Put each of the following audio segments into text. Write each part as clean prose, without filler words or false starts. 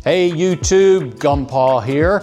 Hey YouTube, Gumpa here.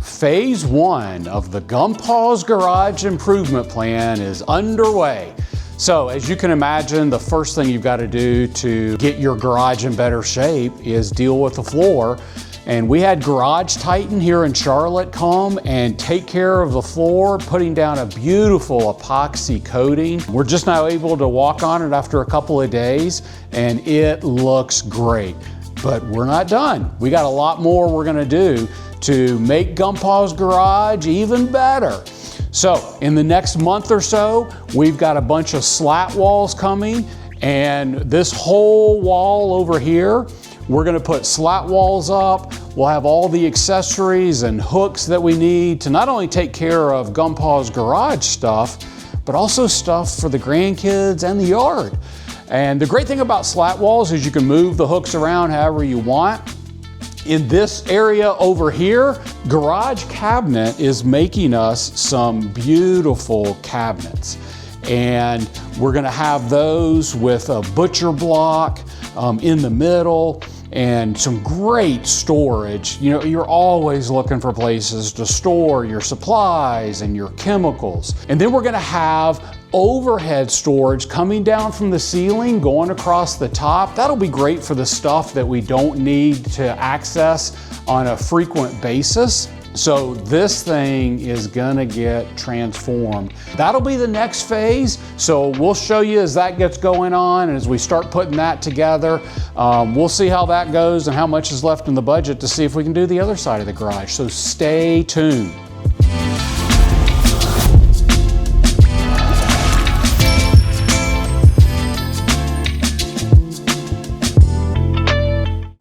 Phase 1 of the Gumpa's Garage Improvement Plan is underway. So as you can imagine, the first thing you've got to do to get your garage in better shape is deal with the floor. And we had Garage Titan here in Charlotte come and take care of the floor, putting down a beautiful epoxy coating. We're just now able to walk on it after a couple of days, and it looks great. But we're not done. We got a lot more we're gonna do to make Gumpa's Garage even better. So in the next month or so, we've got a bunch of slat walls coming, and this whole wall over here, we're gonna put slat walls up. We'll have all the accessories and hooks that we need to not only take care of Gumpa's garage stuff, but also stuff for the grandkids and the yard. And the great thing about slat walls is you can move the hooks around however you want. In this area over here, Garage Cabinet is making us some beautiful cabinets. And we're gonna have those with a butcher block in the middle and some great storage. You know, you're always looking for places to store your supplies and your chemicals. And then we're gonna have overhead storage coming down from the ceiling, going across the top. That'll be great for the stuff that we don't need to access on a frequent basis. So this thing is gonna get transformed. That'll be the next phase. So we'll show you as that gets going on and as we start putting that together. We'll see how that goes and how much is left in the budget to see if we can do the other side of the garage. So stay tuned.